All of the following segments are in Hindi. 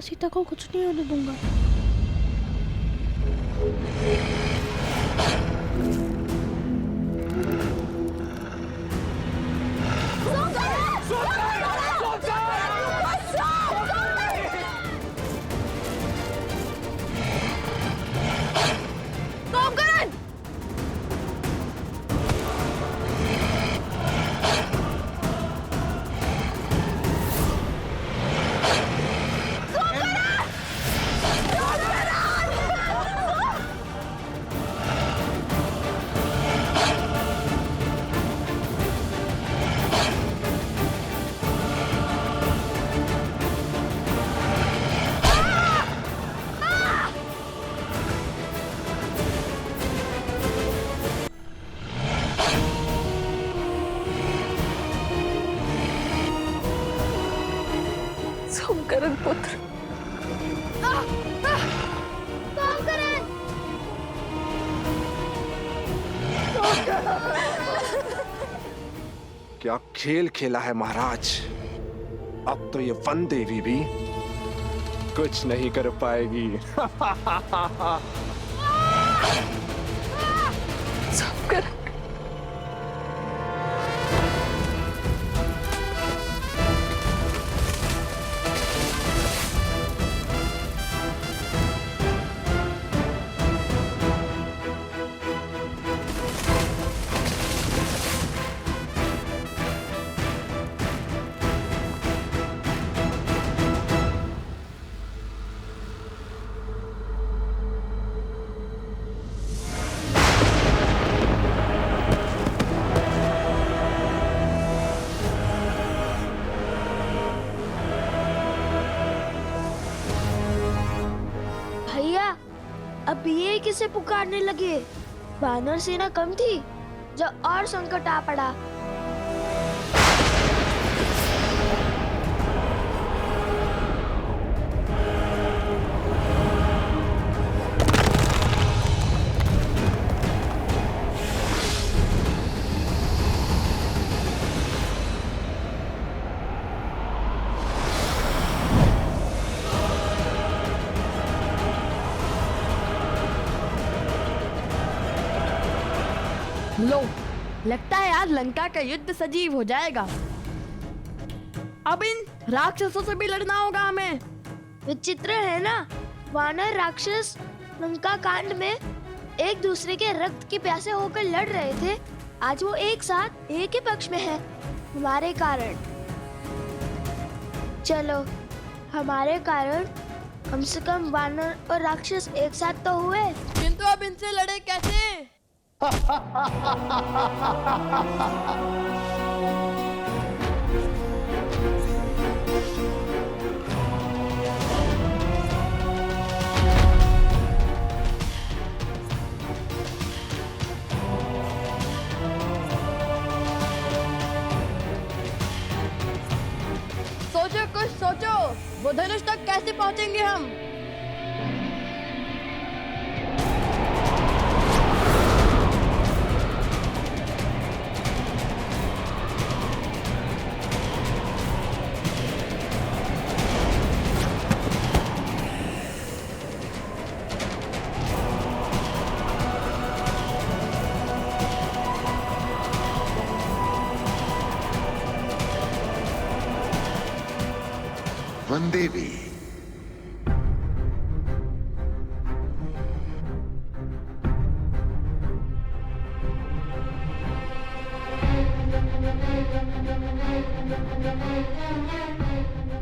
सीता को कुछ नहीं होने दूंगा। सोमकरण पुत्र, क्या खेल खेला है महाराज। अब तो ये वन देवी भी कुछ नहीं कर पाएगी। सोमकरण, भैया अब ये किसे पुकारने लगे? वानर सेना कम थी, जब और संकट आ पड़ा। लो, लगता है आज लंका का युद्ध सजीव हो जाएगा। अब इन राक्षसों से भी लड़ना होगा हमें। विचित्र है ना, वानर राक्षस लंका कांड में एक दूसरे के रक्त की प्यासे होकर लड़ रहे थे। आज वो एक साथ एक ही पक्ष में है, हमारे कारण। चलो, हमारे कारण कम से कम वानर और राक्षस एक साथ तो हुए। किंतु अब इनसे लड़े कैसे? सोचो, कुछ सोचो। वो धनुष तक कैसे पहुंचेंगे हम? वन देवी,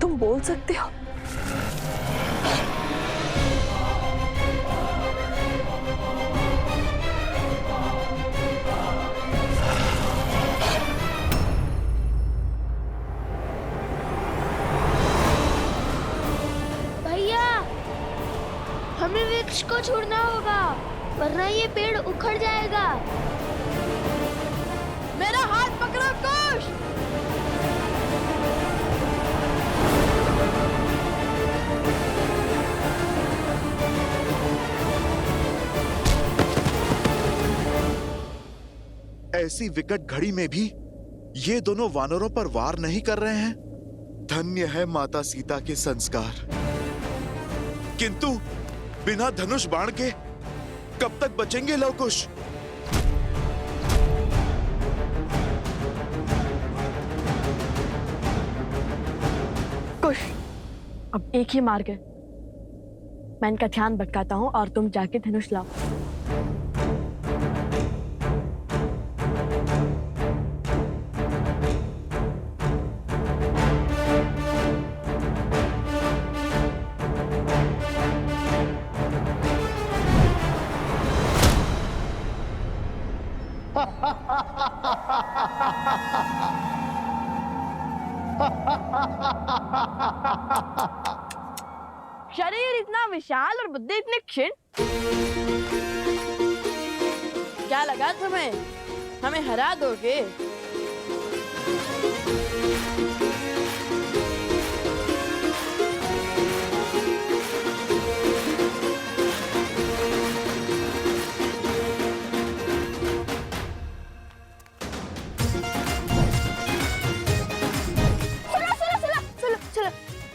तुम बोल सकते हो? भैया, हमें वृक्ष को छोड़ना होगा, वरना ये पेड़ उखड़ जाएगा। मेरा हाथ पकड़ो कुश। ऐसी विकट घड़ी में भी ये दोनों वानरों पर वार नहीं कर रहे हैं। धन्य है माता सीता के संस्कार। किंतु बिना धनुष बाण के कब तक बचेंगे लवकुश? कुश, अब एक ही मार्ग है। मैं इनका ध्यान भटकाता हूँ और तुम जाके धनुष लाओ। शरीर इतना विशाल और बुद्धि इतनी क्षीण। क्या लगा तुम्हें हमें हरा दोगे?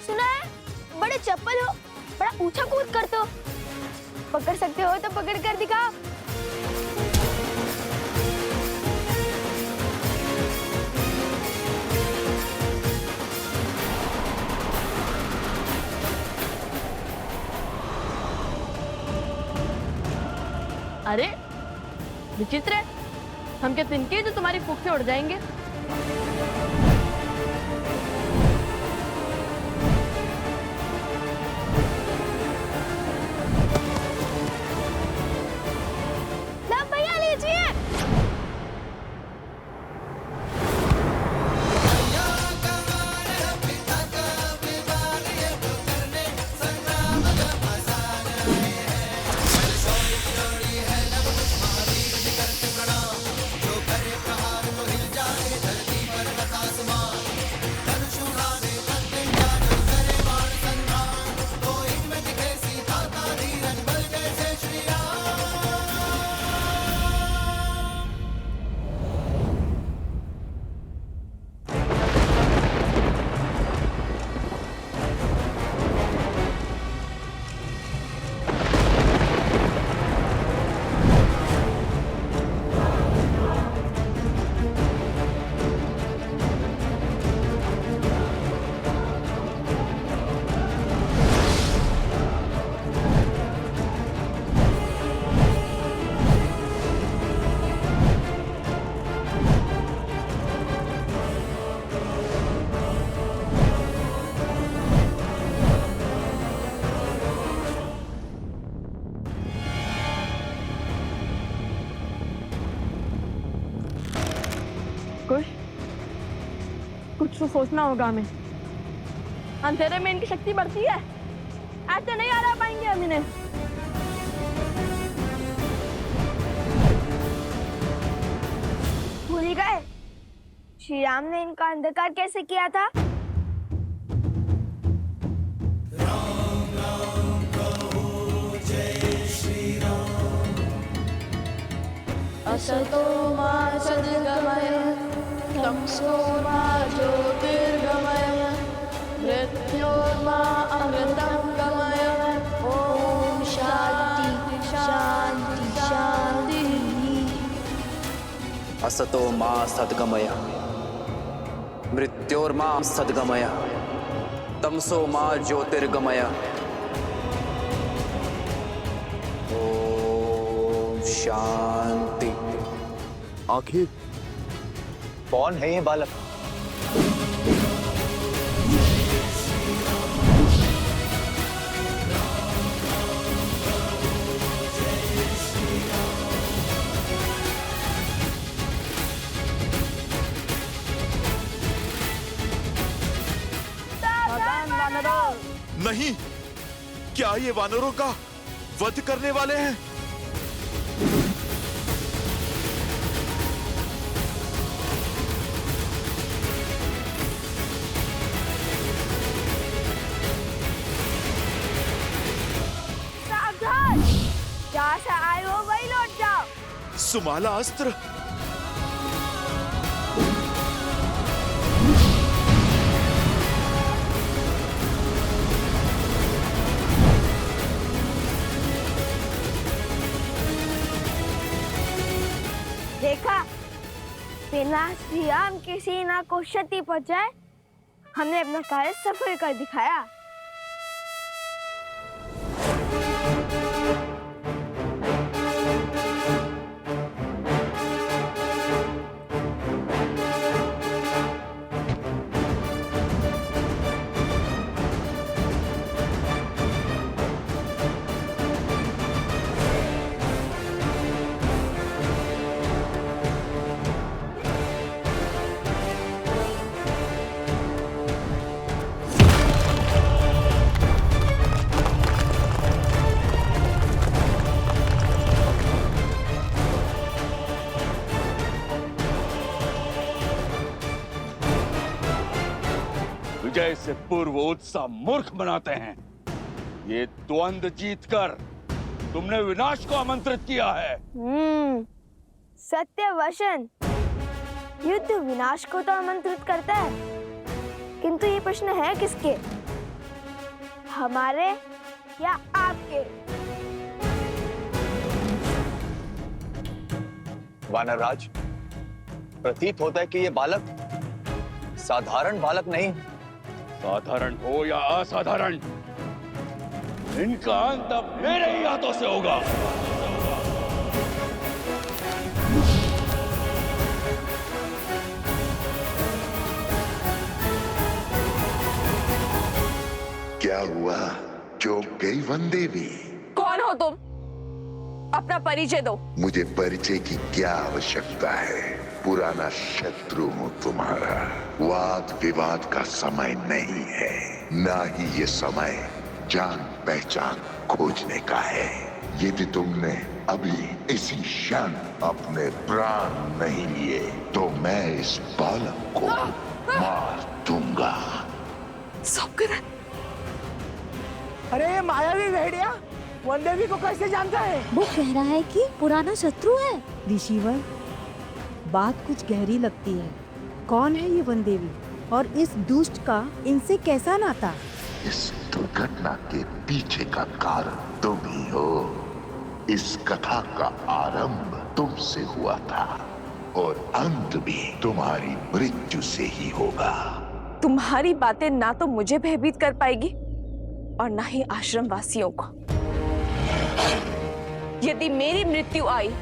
सुना है? बड़े चप्पल हो, बड़ा ऊंचा कूद करते हो। पकड़ सकते हो तो पकड़ कर दिखाओ। अरे विचित्र है, हम क्या तिनके जो तुम्हारी फूंक से उड़ जाएंगे? भैया लीजिए। कुछ कुछ तो सोचना होगा हमें। अंधेरे में इनकी शक्ति बढ़ती है, ऐसे नहीं हरा पाएंगे हम इन्हें। भूल गए श्री राम ने इनका अंधकार कैसे किया था? असतो मा सद्गमय तमसो मा ज्योतिर्गमय मृत्योर्मा अमृतं गमय। ओम शांति शांति शांति। असतो मा सद्गमय मृत्योर्मा सद्गमय तमसो मा ज्योतिर्गमय। ओम शांति। आखिर कौन है ये बालक? नहीं, क्या ये वानरों का वध करने वाले हैं? सावधान, जहाँ से आए हो वही लौट जाओ। सुमाला अस्त्र। महाराज श्री राम की सेना को क्षति पहुंचाए, हमने अपना कार्य सफल कर दिखाया। विजय से पूर्व उत्साह मूर्ख बनाते हैं। ये द्वंद्व जीतकर तुमने विनाश को आमंत्रित किया है। सत्य वचन। युद्ध विनाश को तो आमंत्रित करता है, किंतु ये प्रश्न है किसके, हमारे या आपके? वानरराज, प्रतीत होता है कि ये बालक साधारण बालक नहीं। साधारण हो या असाधारण, इनका अंत अब मेरे ही हाथों से होगा। क्या हुआ? चौंक गई वनदेवी? कौन हो तुम? अपना परिचय दो। मुझे परिचय की क्या आवश्यकता है? पुराना शत्रु हूँ तुम्हारा। वाद विवाद का समय नहीं है, ना ही ये समय जान पहचान खोजने का है। यदि तुमने अभी इसी क्षण अपने प्राण नहीं लिए तो मैं इस बालक को मार दूंगा। अरे मायावी भेड़िया, वनदेवी को कैसे जानता है? वो कह रहा है कि पुराना शत्रु है। ऋषिवर, बात कुछ गहरी लगती है। कौन है ये वनदेवी और इस दुष्ट का इनसे कैसा नाता? इस दुर्घटना के पीछे का कारण तुम ही हो। इस कथा का आरंभ तुमसे हुआ था और अंत भी तुम्हारी मृत्यु से ही होगा। तुम्हारी बातें ना तो मुझे भयभीत कर पाएगी और ना ही आश्रम वासियों को। यदि मेरी मृत्यु आई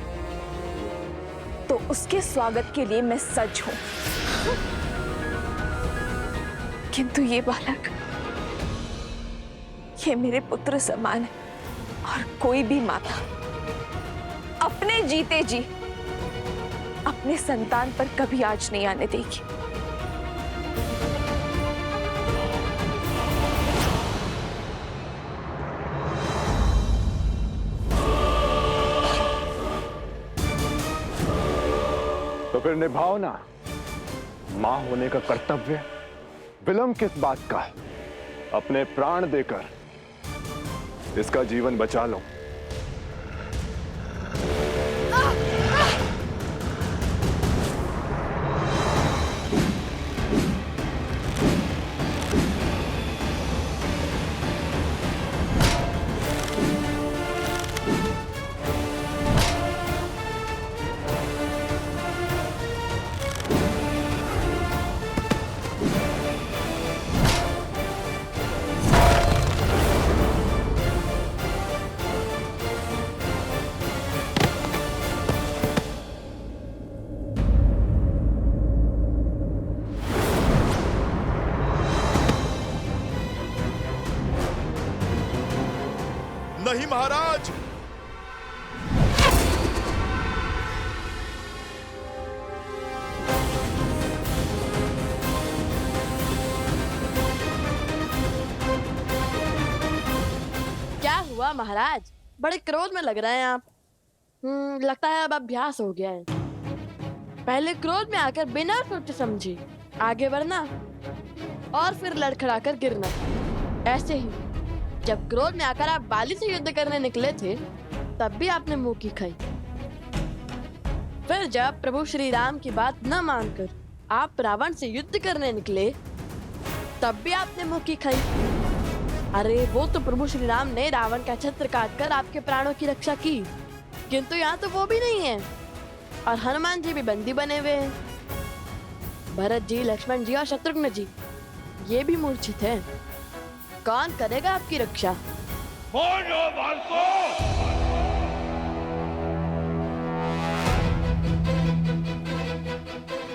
तो उसके स्वागत के लिए मैं सज्ज हूं, किंतु ये बालक, ये मेरे पुत्र समान है और कोई भी माता अपने जीते जी अपने संतान पर कभी आँच नहीं आने देगी। तो फिर निभाओ ना मां होने का कर्तव्य। विलंब किस बात का? अपने प्राण देकर इसका जीवन बचा लो। नहीं महाराज, क्या हुआ महाराज? बड़े क्रोध में लग रहे हैं आप। लगता है अब अभ्यास हो गया है। पहले क्रोध में आकर बिना सोचे समझे आगे बढ़ना और फिर लड़खड़ाकर गिरना। ऐसे ही जब क्रोध में आकर आप बाली से युद्ध करने निकले थे तब भी आपने मुंह की खाई। फिर जब प्रभु श्री राम की बात न मानकर आप रावण से युद्ध करने निकले तब भी आपने मुंह की खाई। अरे वो तो प्रभु श्री राम ने रावण का छत्र काटकर आपके प्राणों की रक्षा की, किंतु यहाँ तो वो भी नहीं है और हनुमान जी भी बंदी बने हुए हैं। भरत जी, लक्ष्मण जी और शत्रुघ्न जी ये भी मूर्छित हैं। कौन करेगा आपकी रक्षा? कौन हो बालको?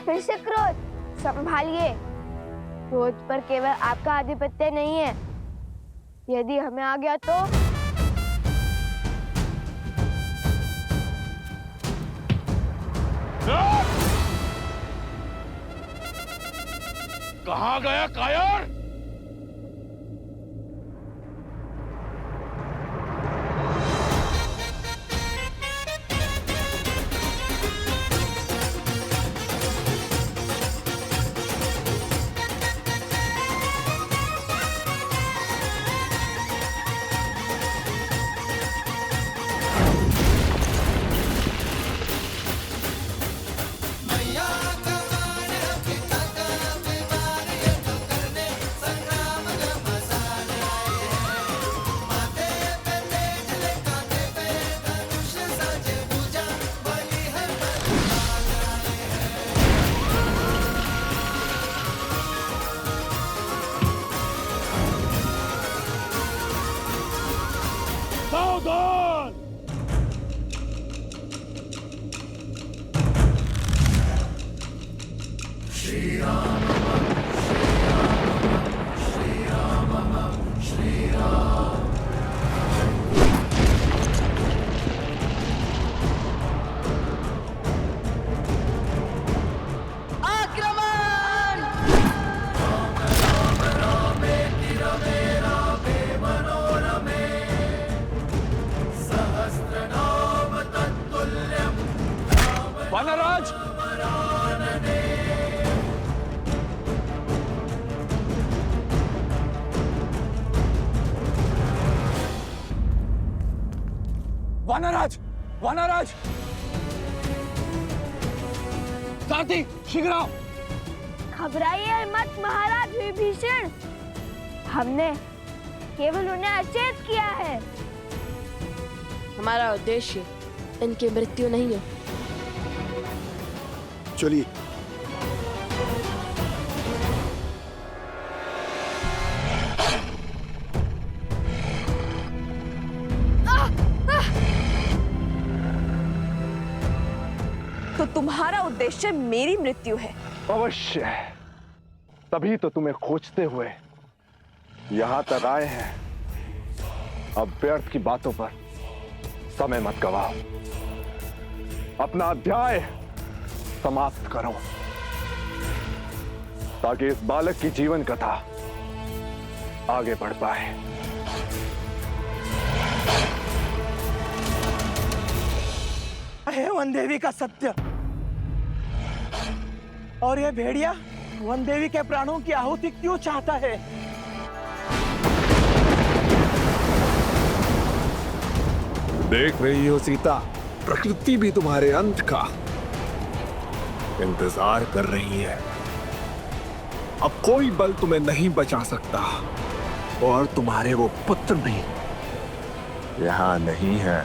फिर से क्रोध, संभालिए। क्रोध पर केवल आपका आधिपत्य नहीं है, यदि हमें आ गया तो कहाँ गया कायर? सावधान! वानराज! वानराज! वानराज! साथी शीघ्र आओ! घबराइए मत महाराज विभीषण, हमने केवल उन्हें अचेत किया है। हमारा उद्देश्य इनकी मृत्यु नहीं है। चलिए। तो तुम्हारा उद्देश्य मेरी मृत्यु है? अवश्य, तभी तो तुम्हें खोजते हुए यहां तक आए हैं। अब व्यर्थ की बातों पर समय मत गवाओ, अपना अध्याय समाप्त करो ताकि इस बालक की जीवन कथा आगे बढ़ पाए। है वन देवी का सत्य, और ये भेड़िया वन देवी के प्राणों की आहुति क्यों चाहता है? देख रही हो सीता, प्रकृति भी तुम्हारे अंत का इंतजार कर रही है। अब कोई बल तुम्हें नहीं बचा सकता, और तुम्हारे वो पुत्र भी यहाँ नहीं है।